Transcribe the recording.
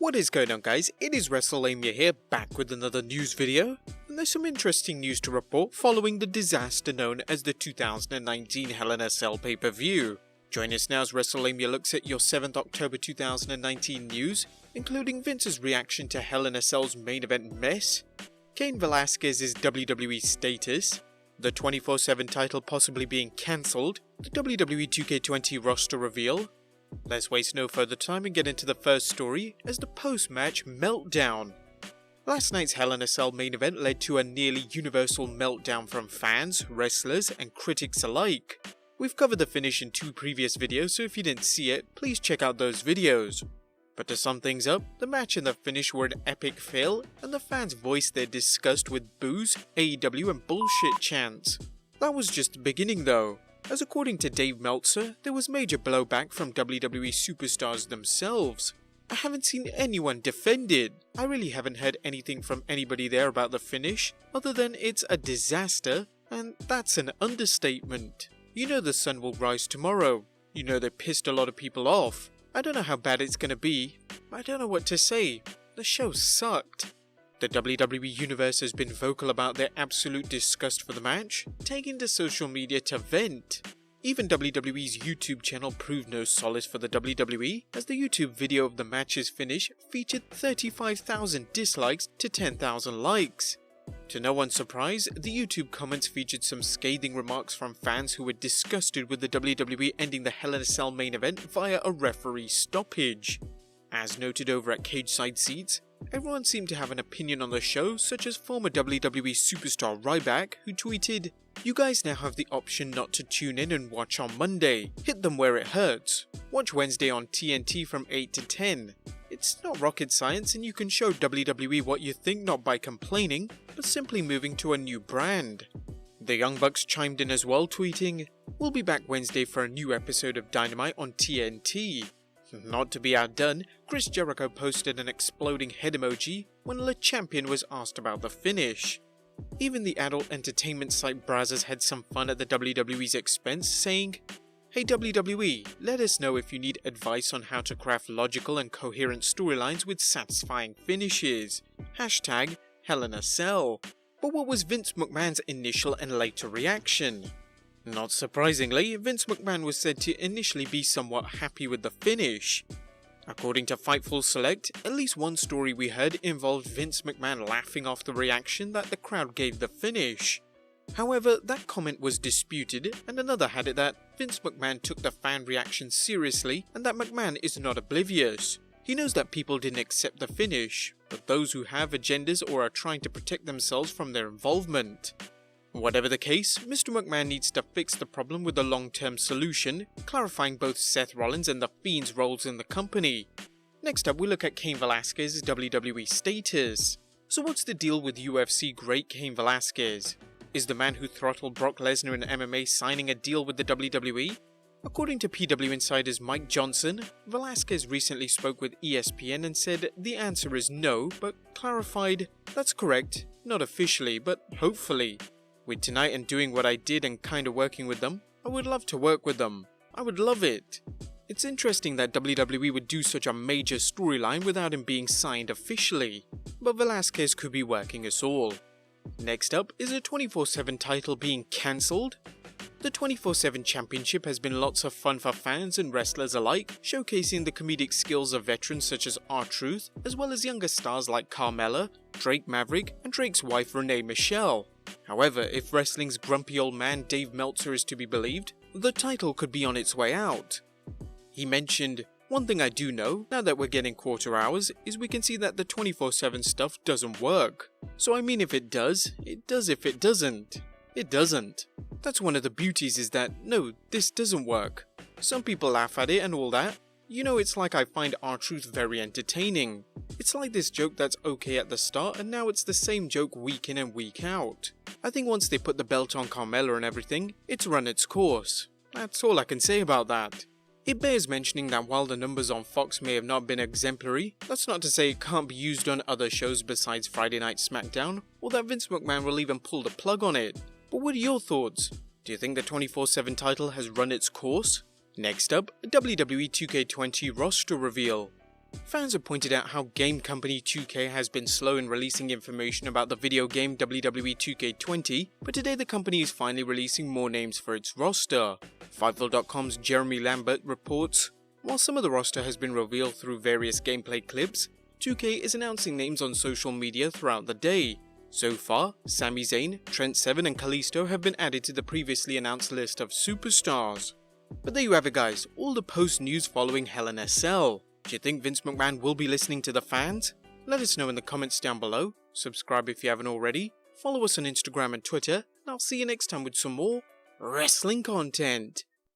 What is going on, guys? It is Wrestlelamia here, back with another news video, and there's some interesting news to report following the disaster known as the 2019 Hell in a Cell pay-per-view. Join us now as Wrestlelamia looks at your 7th October 2019 news, including Vince's reaction to Hell in a Cell's main event mess, Cain Velasquez's WWE status, the 24/7 title possibly being cancelled, the WWE 2K20 roster reveal. Let's waste no further time and get into the first story as the post-match meltdown. Last night's Hell in a Cell main event led to a nearly universal meltdown from fans, wrestlers, and critics alike. We've covered the finish in 2 previous videos, so if you didn't see it, please check out those videos. But to sum things up, the match and the finish were an epic fail, and the fans voiced their disgust with boos, AEW, and bullshit chants. That was just the beginning though, as according to Dave Meltzer, there was major blowback from WWE superstars themselves. I haven't seen anyone defend it. I really haven't heard anything from anybody there about the finish, other than it's a disaster, and that's an understatement. You know the sun will rise tomorrow. You know they pissed a lot of people off. I don't know how bad it's gonna be. I don't know what to say. The show sucked. The WWE Universe has been vocal about their absolute disgust for the match, taking to social media to vent. Even WWE's YouTube channel proved no solace for the WWE, as the YouTube video of the match's finish featured 35,000 dislikes to 10,000 likes. To no one's surprise, the YouTube comments featured some scathing remarks from fans who were disgusted with the WWE ending the Hell in a Cell main event via a referee stoppage. As noted over at Cage Side Seats, everyone seemed to have an opinion on the show, such as former WWE superstar Ryback, who tweeted, "You guys now have the option not to tune in and watch on Monday. Hit them where it hurts. Watch Wednesday on TNT from 8 to 10. It's not rocket science and you can show WWE what you think not by complaining, but simply moving to a new brand." The Young Bucks chimed in as well, tweeting, "We'll be back Wednesday for a new episode of Dynamite on TNT. Not to be outdone, Chris Jericho posted an exploding head emoji when Le Champion was asked about the finish. Even the adult entertainment site Brazzers had some fun at the WWE's expense, saying, "Hey WWE, let us know if you need advice on how to craft logical and coherent storylines with satisfying finishes. Hashtag Hell in a Cell." But what was Vince McMahon's initial and later reaction? Not surprisingly, Vince McMahon was said to initially be somewhat happy with the finish. According to Fightful Select, at least one story we heard involved Vince McMahon laughing off the reaction that the crowd gave the finish. However, that comment was disputed, and another had it that Vince McMahon took the fan reaction seriously and that McMahon is not oblivious. He knows that people didn't accept the finish, but those who have agendas or are trying to protect themselves from their involvement. Whatever the case, Mr. McMahon needs to fix the problem with a long-term solution, clarifying both Seth Rollins and The Fiend's roles in the company. Next up, we look at Cain Velasquez's WWE status. So what's the deal with UFC great Cain Velasquez? Is the man who throttled Brock Lesnar in MMA signing a deal with the WWE? According to PW Insider's Mike Johnson, Velasquez recently spoke with ESPN and said the answer is no, but clarified, "That's correct, not officially, but hopefully. With tonight and doing what I did and kinda working with them, I would love to work with them. I would love it." It's interesting that WWE would do such a major storyline without him being signed officially, but Velasquez could be working us all. Next up is a 24/7 title being cancelled. The 24/7 Championship has been lots of fun for fans and wrestlers alike, showcasing the comedic skills of veterans such as R-Truth, as well as younger stars like Carmella, Drake Maverick, and Drake's wife Renee Michelle. However, if wrestling's grumpy old man Dave Meltzer is to be believed, the title could be on its way out. He mentioned, "One thing I do know, now that we're getting quarter hours, is we can see that the 24/7 stuff doesn't work. So I mean if it does, it does. If it doesn't, it doesn't. That's one of the beauties is that, no, this doesn't work. Some people laugh at it and all that. You know, it's like I find R-Truth very entertaining. It's like this joke that's okay at the start and now it's the same joke week in and week out. I think once they put the belt on Carmella and everything, it's run its course. That's all I can say about that." It bears mentioning that while the numbers on Fox may have not been exemplary, that's not to say it can't be used on other shows besides Friday Night SmackDown, or that Vince McMahon will even pull the plug on it. But what are your thoughts? Do you think the 24/7 title has run its course? Next up, WWE 2K20 roster reveal. Fans have pointed out how game company 2K has been slow in releasing information about the video game WWE 2K20, but today the company is finally releasing more names for its roster. Fightful.com's Jeremy Lambert reports, while some of the roster has been revealed through various gameplay clips, 2K is announcing names on social media throughout the day. So far, Sami Zayn, Trent Seven and Kalisto have been added to the previously announced list of superstars. But there you have it guys, all the post-news following Hell in a Cell. Do you think Vince McMahon will be listening to the fans? Let us know in the comments down below, subscribe if you haven't already, follow us on Instagram and Twitter, and I'll see you next time with some more wrestling content.